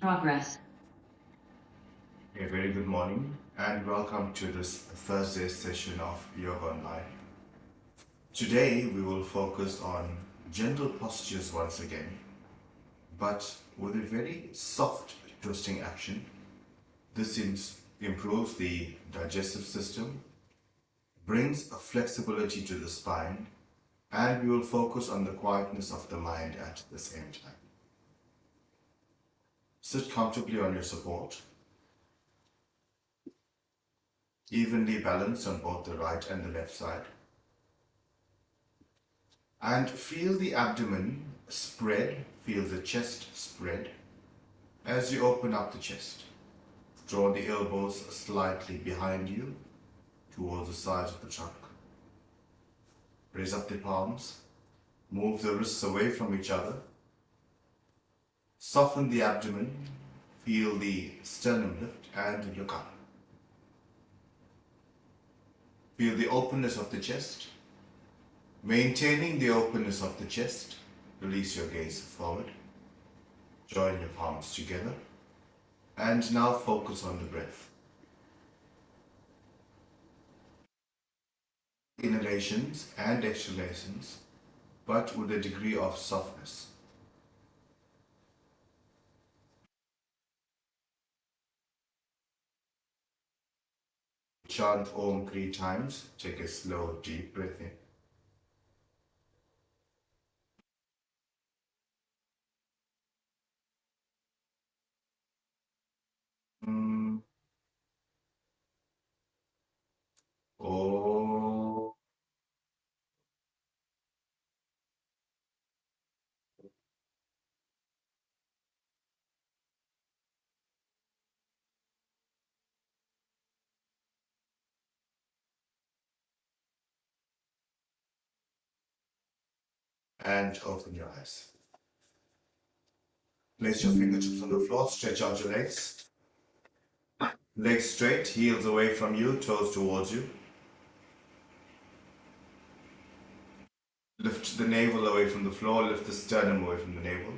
Progress. A very good morning and welcome to this Thursday session of Yoga Online. Today we will focus on gentle postures once again, but with a very soft twisting action. This improves the digestive system, brings a flexibility to the spine, and we will focus on the quietness of the mind at the same time. Sit comfortably on your support, evenly balanced on both the right and the left side. And feel the abdomen spread, feel the chest spread as you open up the chest. Draw the elbows slightly behind you towards the sides of the trunk. Raise up the palms, move the wrists away from each other. Soften the abdomen, feel the sternum lift and look up. Feel the openness of the chest. Maintaining the openness of the chest, release your gaze forward. Join your palms together. And now focus on the breath. Inhalations and exhalations, but with a degree of softness. Chant Om 3 times. Take a slow, deep breath in. Mm. Om. And open your eyes. Place your fingertips on the floor. Stretch out your legs. Legs straight, heels away from you, toes towards you. Lift the navel away from the floor. Lift the sternum away from the navel.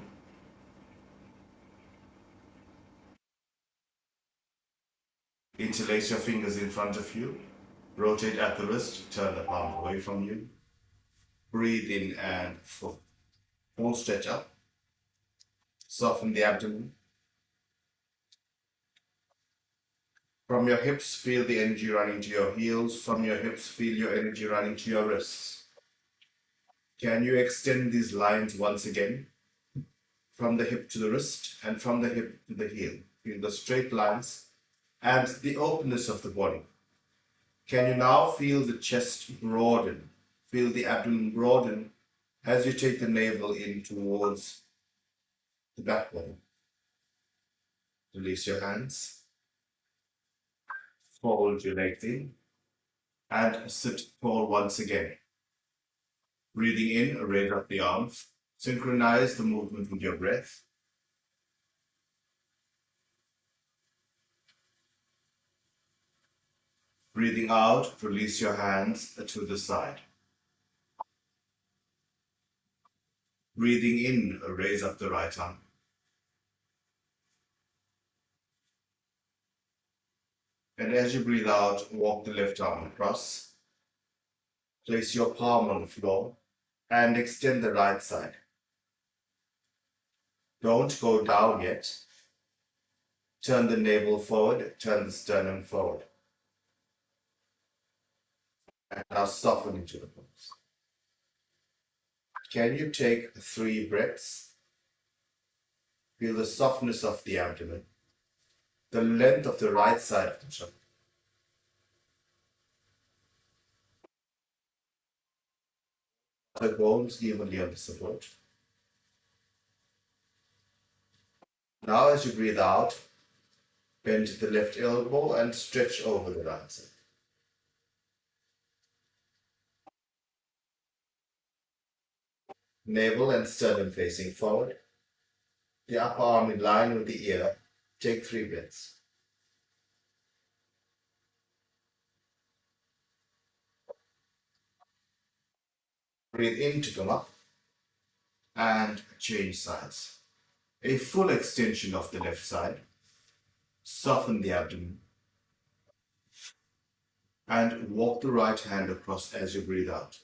Interlace your fingers in front of you. Rotate at the wrist. Turn the palm away from you. Breathe in and full stretch up. Soften the abdomen. From your hips, feel the energy running to your heels. From your hips, feel your energy running to your wrists. Can you extend these lines once again? From the hip to the wrist and from the hip to the heel. Feel the straight lines and the openness of the body. Can you now feel the chest broaden? Feel the abdomen broaden as you take the navel in towards the backbone. Release your hands. Fold your legs in and sit tall once again. Breathing in, raise up the arms. Synchronize the movement with your breath. Breathing out, release your hands to the side. Breathing in, raise up the right arm. And as you breathe out, walk the left arm across. Place your palm on the floor and extend the right side. Don't go down yet. Turn the navel forward, turn the sternum forward. And now soften into the pose. Can you take 3 breaths? Feel the softness of the abdomen, the length of the right side of the trunk. The bones evenly on the support. Now as you breathe out, bend the left elbow and stretch over the right side. Navel and sternum facing forward. The upper arm in line with the ear. Take 3 breaths. Breathe in to come up and change sides. A full extension of the left side. Soften the abdomen and walk the right hand across as you breathe out.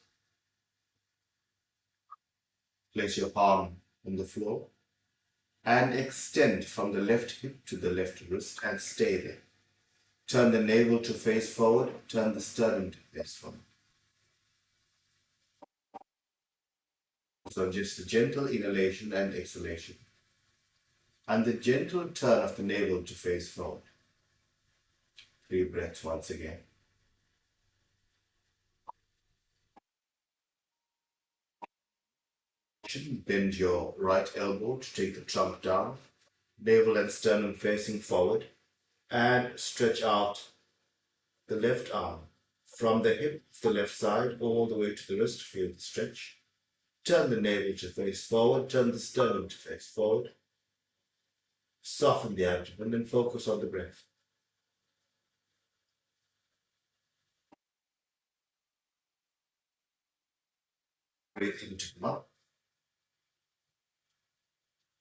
Place your palm on the floor and extend from the left hip to the left wrist and stay there. Turn the navel to face forward, turn the sternum to face forward. So just a gentle inhalation and exhalation. And the gentle turn of the navel to face forward. 3 breaths once again. Bend your right elbow to take the trunk down, navel and sternum facing forward, and stretch out the left arm from the hip to the left side all the way to the wrist. Feel the stretch. Turn the navel to face forward, turn the sternum to face forward. Soften the abdomen and focus on the breath. Breathe into the mouth.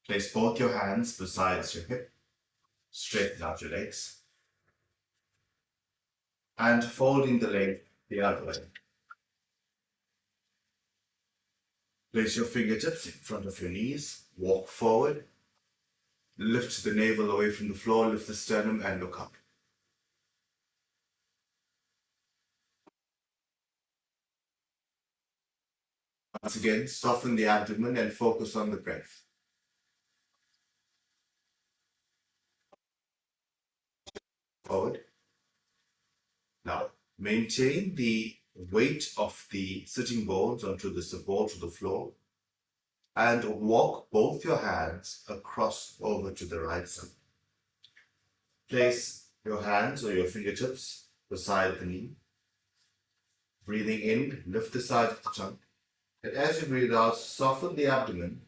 Place both your hands beside your hip. Straighten out your legs. And folding the leg the other way. Place your fingertips in front of your knees. Walk forward. Lift the navel away from the floor. Lift the sternum and look up. Once again, soften the abdomen and focus on the breath. Forward. Now, maintain the weight of the sitting bones onto the support of the floor and walk both your hands across over to the right side. Place your hands or your fingertips beside the knee. Breathing in, lift the side of the trunk. And as you breathe out, soften the abdomen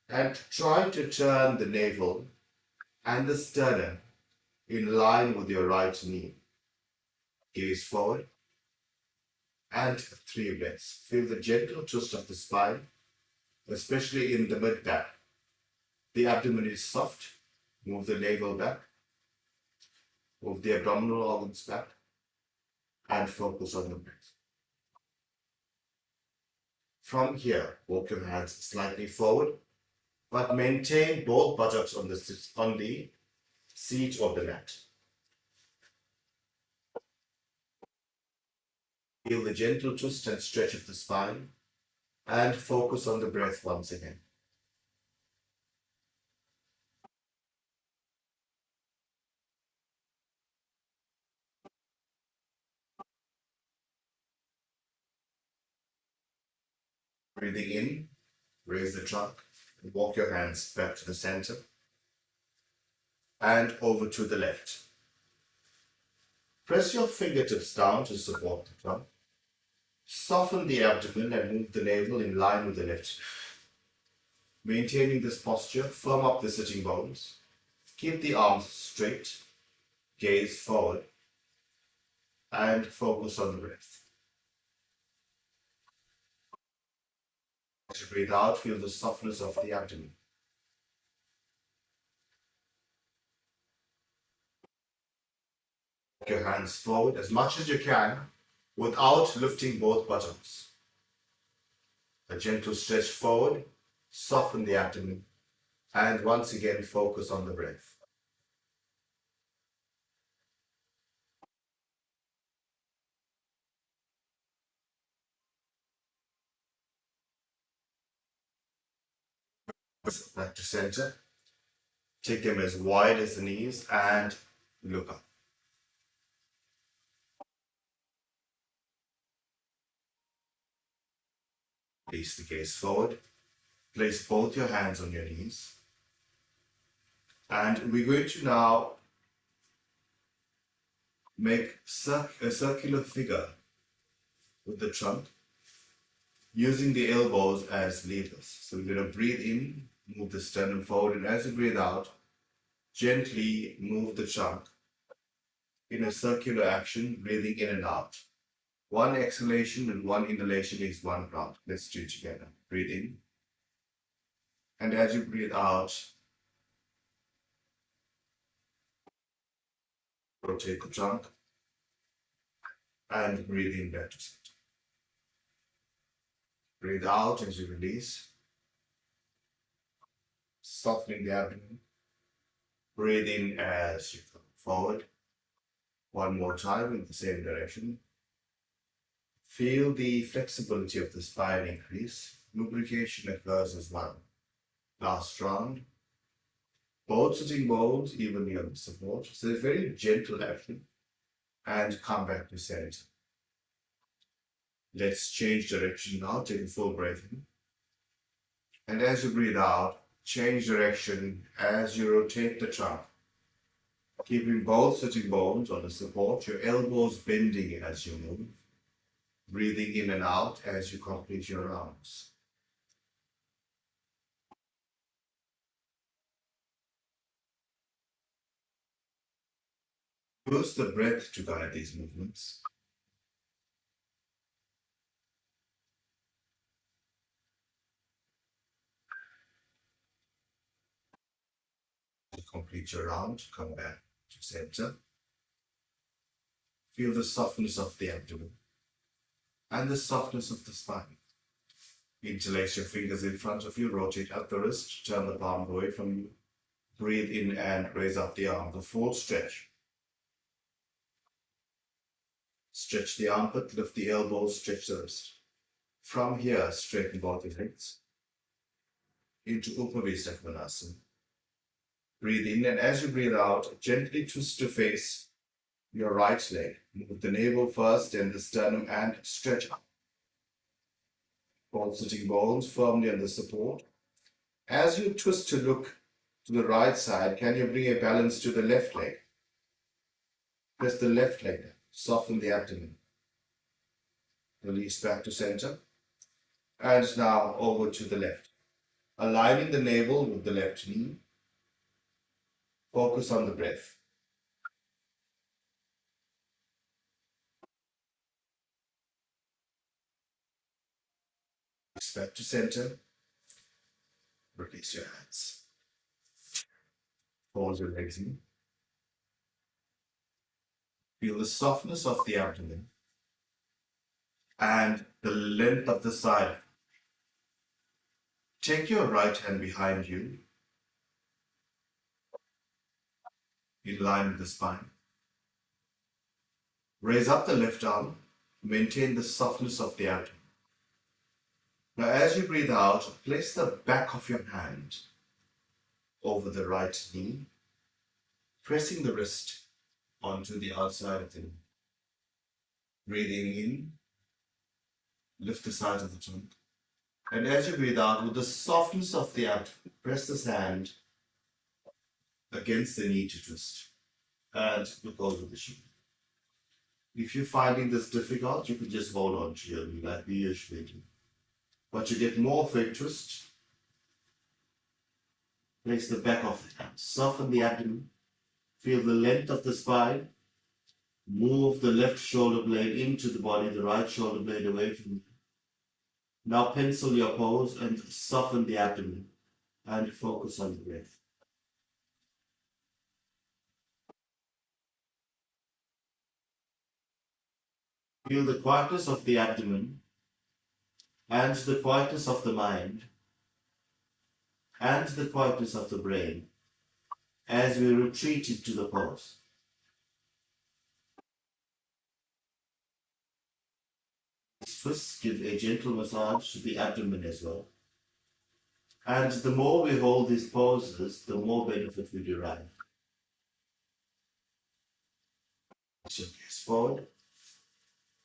and try to turn the navel and the sternum in line with your right knee. Gaze forward and 3 breaths. Feel the gentle twist of the spine, especially in the mid back. The abdomen is soft. Move the navel back. Move the abdominal organs back and focus on the breath. From here, walk your hands slightly forward, but maintain both buttocks on the seat of the mat. Feel the gentle twist and stretch of the spine and focus on the breath once again. Breathing in, raise the trunk and walk your hands back to the center and over to the left. Press your fingertips down to support the trunk. Soften the abdomen and move the navel in line with the left. Maintaining this posture, firm up the sitting bones. Keep the arms straight, gaze forward, and focus on the breath. As you breathe out, feel the softness of the abdomen. Take your hands forward as much as you can without lifting both buttocks. A gentle stretch forward, soften the abdomen, and once again focus on the breath. Back to center. Take them as wide as the knees and look up. Release the gaze forward. Place both your hands on your knees. And we're going to now make a circular figure with the trunk using the elbows as levers. So we're going to breathe in, move the sternum forward, and as you breathe out, gently move the trunk in a circular action, breathing in and out. One exhalation and one inhalation is one round. Let's do it together. Breathe in. And as you breathe out, Rotate the trunk and breathe in back to center. Breathe out as you release, softening the abdomen. Breathe in as you come forward. One more time in the same direction. Feel the flexibility of the spine increase. Lubrication occurs as well. Last round. Both sitting bones evenly on the support. So it's very gentle action. And come back to center. Let's change direction now. Take a full breath in. And as you breathe out, change direction as you rotate the trunk. Keeping both sitting bones on the support, your elbows bending as you move. Breathing in and out as you complete your rounds. Use the breath to guide these movements. To complete your round, come back to center. Feel the softness of the abdomen and the softness of the spine. Interlace your fingers in front of you, rotate out the wrist, turn the palm away from you. Breathe in and raise up the arm, the full stretch. Stretch the armpit, lift the elbows, stretch the wrist. From here, straighten both your legs into Upavista Konasana. Breathe in, and as you breathe out, gently twist to face your right leg. Move the navel first, then the sternum, and stretch up. Both sitting bones firmly on the support. As you twist to look to the right side, can you bring a balance to the left leg? Press the left leg down. Soften the abdomen. Release back to center. And now over to the left. Aligning the navel with the left knee. Focus on the breath. Back to center. Release your hands. Fold your legs in. Feel the softness of the abdomen and the length of the side. Take your right hand behind you, in line with the spine. Raise up the left arm. Maintain the softness of the abdomen. Now, as you breathe out, place the back of your hand over the right knee, pressing the wrist onto the outside of the knee. Breathing in, lift the sides of the trunk. And as you breathe out, with the softness of the abdomen, press this hand against the knee to twist. And look over the shoulder. If you're finding this difficult, you can just hold on to your knee like we usually do. But to get more of a twist, place the back of the hand. Soften the abdomen. Feel the length of the spine. Move the left shoulder blade into the body, the right shoulder blade away from you. Now pencil your pose and soften the abdomen and focus on the breath. Feel the quietness of the abdomen and the quietness of the mind and the quietness of the brain as we retreat into the pose. These twists give a gentle massage to the abdomen as well. And the more we hold these poses, the more benefit we derive. Push your gaze forward.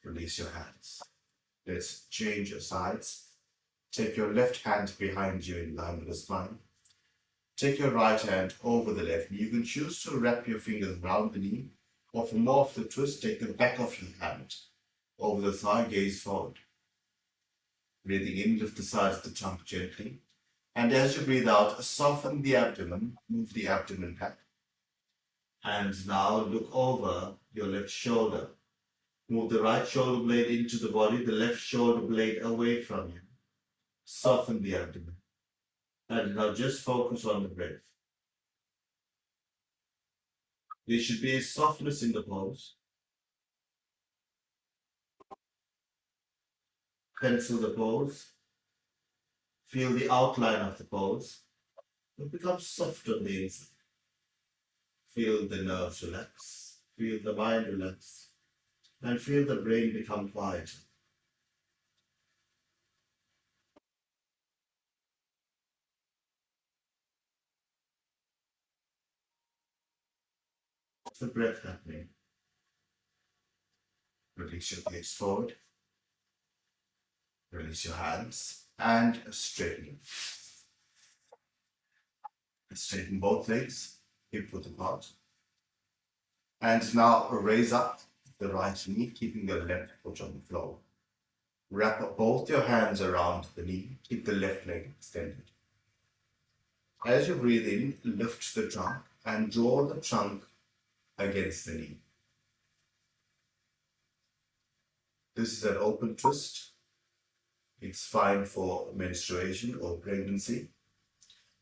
Release your hands. Let's change your sides. Take your left hand behind you in line with the spine. Take your right hand over the left knee. You can choose to wrap your fingers around the knee, or for more of the twist, take the back of your hand over the thigh, gaze forward. Breathing in, lift the sides of the trunk gently. And as you breathe out, soften the abdomen, move the abdomen back. And now look over your left shoulder. Move the right shoulder blade into the body, the left shoulder blade away from you. Soften the abdomen. And now just focus on the breath. There should be a softness in the pose. Pencil the pose. Feel the outline of the pose. It becomes soft on the inside. Feel the nerves relax. Feel the mind relax. And feel the brain become quiet. What's the breath happening? Release your gaze forward. Release your hands and straighten. Straighten both legs, hip width apart. And now raise up the right knee, keeping the left foot on the floor. Wrap up both your hands around the knee, keep the left leg extended. As you breathe in, lift the trunk and draw the trunk against the knee. This is an open twist. It's fine for menstruation or pregnancy.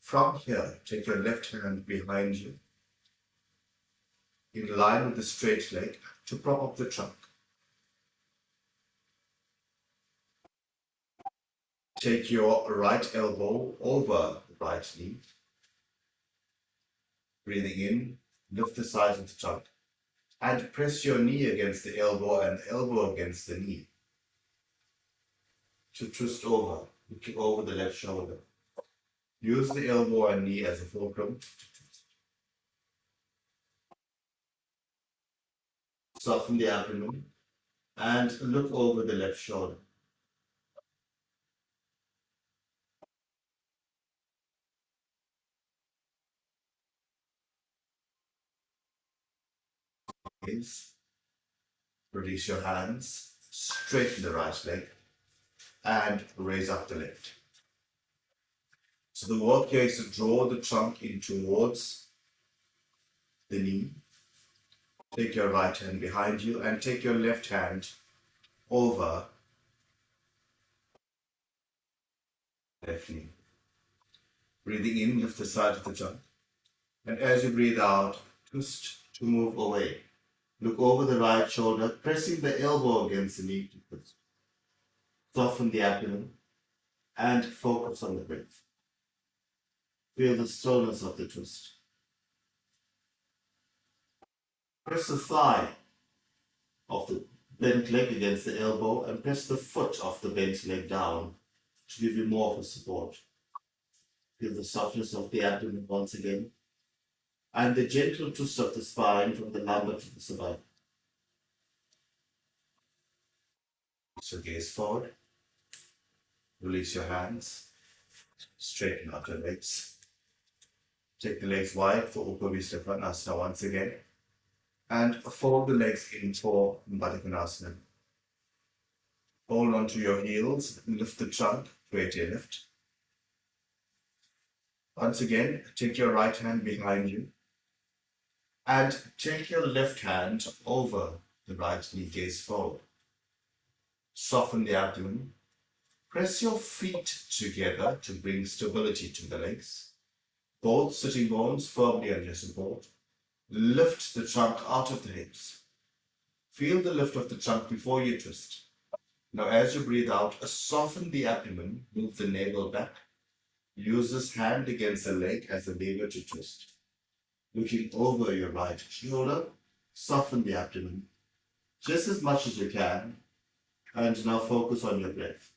From here, take your left hand behind you in line with the straight leg to prop up the trunk. Take your right elbow over the right knee. Breathing in, lift the sides of the trunk and press your knee against the elbow and the elbow against the knee to twist over, looking over the left shoulder. Use the elbow and knee as a fulcrum to twist. Soften the abdomen and look over the left shoulder. Please release your hands, straighten the right leg and raise up the left. So the work here is to draw the trunk in towards the knee. Take your right hand behind you and take your left hand over left knee. Breathing in, lift the side of the trunk. And as you breathe out, twist to move away. Look over the right shoulder, pressing the elbow against the knee to twist. Soften the abdomen and focus on the breath. Feel the stillness of the twist. Press the thigh of the bent leg against the elbow and press the foot of the bent leg down to give you more of a support. Feel the softness of the abdomen once again and the gentle twist of the spine from the lumbar to the cervical. So gaze forward, release your hands, straighten out your legs. Take the legs wide for Upavishta Konasana once again and fold the legs in for Baddha Konasana. Hold on to your heels, lift the trunk, create a lift. Once again, take your right hand behind you and take your left hand over the right knee, gaze forward. Soften the abdomen. Press your feet together to bring stability to the legs. Both sitting bones firmly under support. Lift the trunk out of the hips. Feel the lift of the trunk before you twist. Now, as you breathe out, soften the abdomen, move the navel back. Use this hand against the leg as a lever to twist. Looking over your right shoulder, soften the abdomen just as much as you can, and now focus on your breath.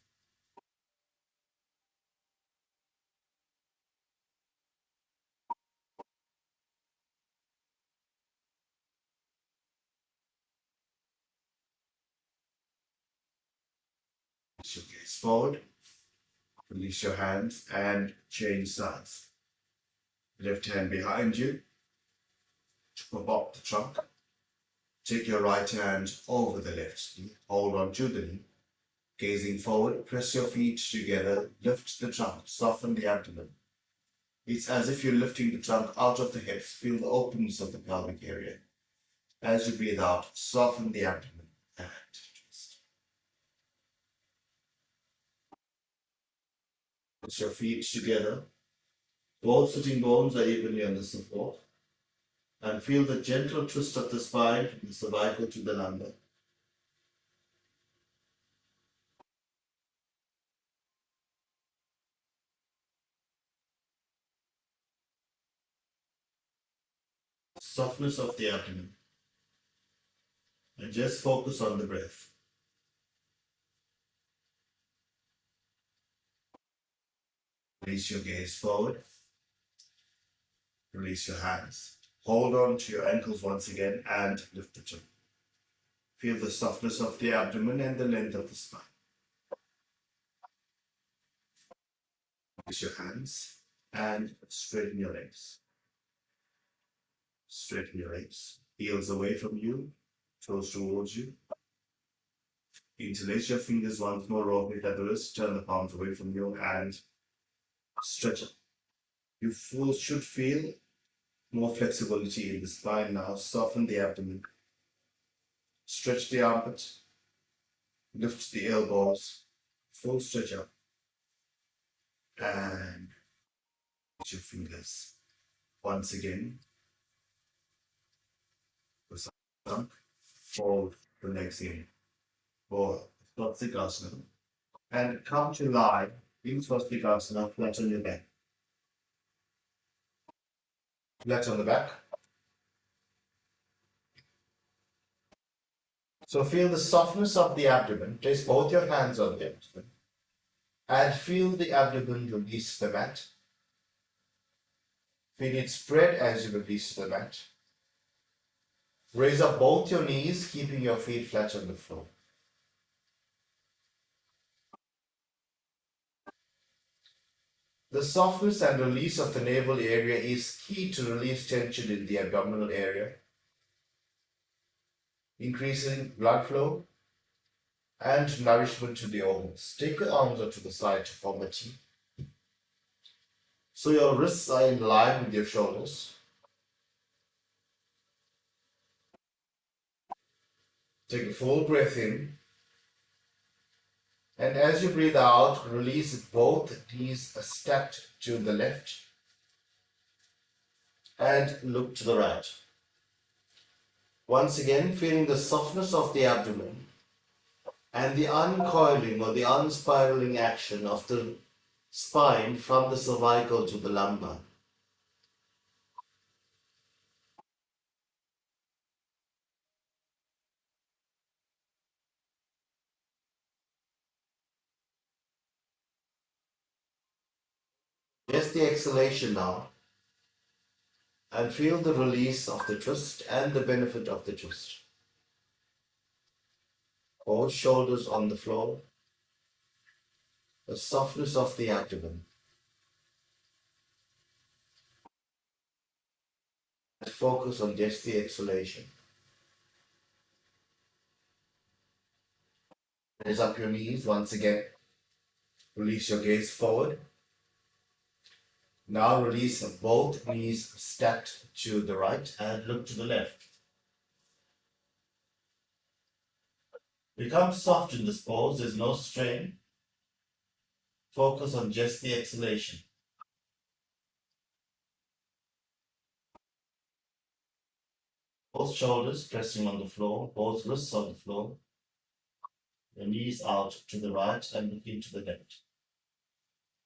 Push your gaze forward, release your hands, and change sides. Left hand behind you to pop up the trunk. Take your right hand over the left knee, hold on to the knee. Gazing forward, press your feet together, lift the trunk, soften the abdomen. It's as if you're lifting the trunk out of the hips, feel the openness of the pelvic area. As you breathe out, soften the abdomen and twist. Put your feet together. Both sitting bones are evenly on the support. And feel the gentle twist of the spine from the cervical to the lumbar. Softness of the abdomen. And just focus on the breath. Release your gaze forward. Release your hands. Hold on to your ankles once again and lift the chin. Feel the softness of the abdomen and the length of the spine. Release your hands and straighten your legs. Straighten your legs. Heels away from you, toes towards you. Interlace your fingers once more, rotate at the wrist, turn the palms away from you and stretch up. You should feel more flexibility in the spine now. Soften the abdomen. Stretch the armpits. Lift the elbows. Full stretch up. And put your fingers once again. Fold the legs in for Swastikasana. And come to lie in Swastikasana, flat on your back. Flat on the back. So feel the softness of the abdomen. Place both your hands on the abdomen. And feel the abdomen release the mat. Feel it spread as you release the mat. Raise up both your knees, keeping your feet flat on the floor. The softness and release of the navel area is key to release tension in the abdominal area, increasing blood flow and nourishment to the organs. Take your arms up to the side to form a T. So your wrists are in line with your shoulders. Take a full breath in. And as you breathe out, release both knees stacked to the left and look to the right. Once again, feeling the softness of the abdomen and the uncoiling or the unspiraling action of the spine from the cervical to the lumbar. Just the exhalation now and feel the release of the twist and the benefit of the twist. Both shoulders on the floor, the softness of the abdomen. And focus on just the exhalation. Raise up your knees once again. Release your gaze forward. Now release both knees stacked to the right and look to the left. Become soft in this pose, there's no strain. Focus on just the exhalation. Both shoulders pressing on the floor, both wrists on the floor. The knees out to the right and looking to the left.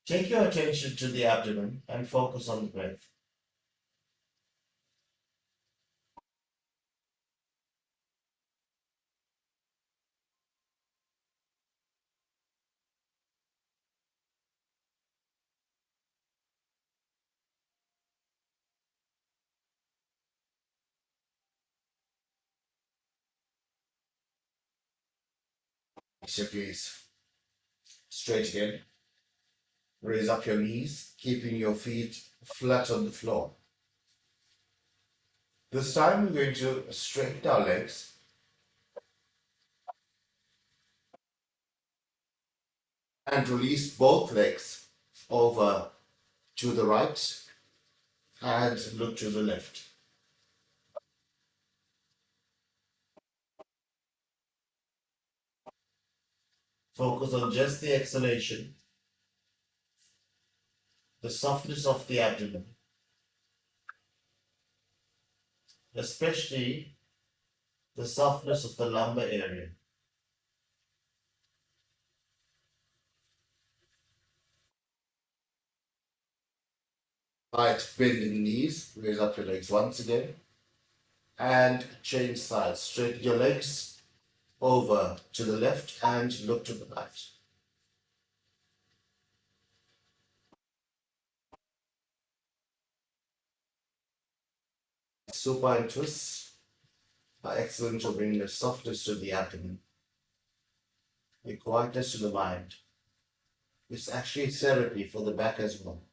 Take your attention to the abdomen and focus on the breath. Raise your gaze straight again. Raise up your knees, keeping your feet flat on the floor. This time we're going to straighten our legs and release both legs over to the right and look to the left. Focus on just the exhalation, the softness of the abdomen, especially the softness of the lumbar area. Right, bend in the knees, raise up your legs once again, and change sides. Straighten your legs over to the left and look to the right. Supine twists are excellent to bring the softness to the abdomen, the quietness to the mind. It's actually therapy for the back as well.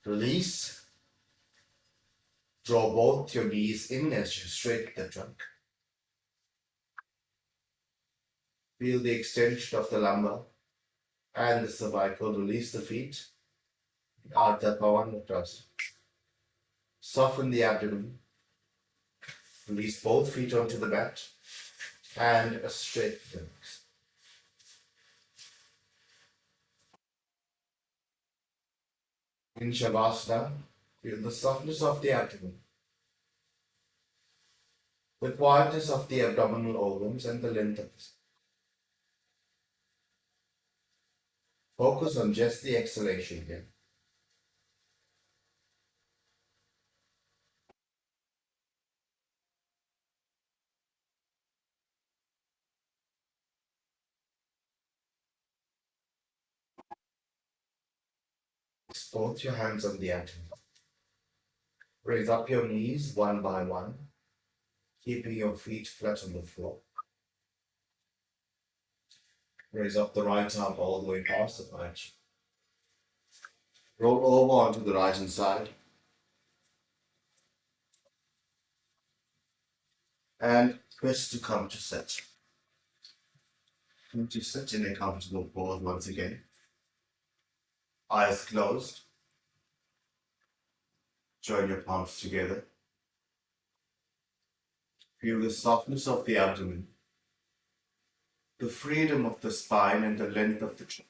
Release. Draw both your knees in as you straighten the trunk. Feel the extension of the lumbar and the cervical. Release the feet. Ardha Pavanotras. Soften the abdomen. Release both feet onto the mat and straighten the legs. In Shavasana, feel the softness of the abdomen, the quietness of the abdominal organs, and the length of the spine. Focus on just the exhalation here. Place both your hands on the abdomen. Raise up your knees one by one, keeping your feet flat on the floor. Raise up the right arm all the way past the right. Roll over onto the right hand side and twist to come to sit. Come to sit in a comfortable pose once again. Eyes closed. Join your palms together. Feel the softness of the abdomen, the freedom of the spine, and the length of the chin.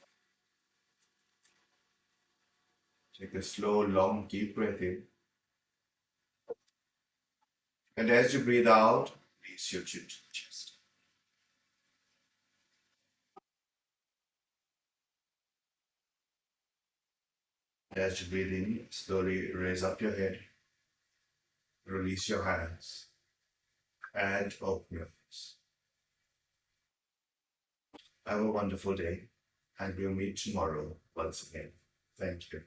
Take a slow, long, deep breath in. And as you breathe out, release your chin to the chest. And as you breathe in, slowly raise up your head, release your hands, and open your face. Have a wonderful day, and we'll meet tomorrow once again. Thank you.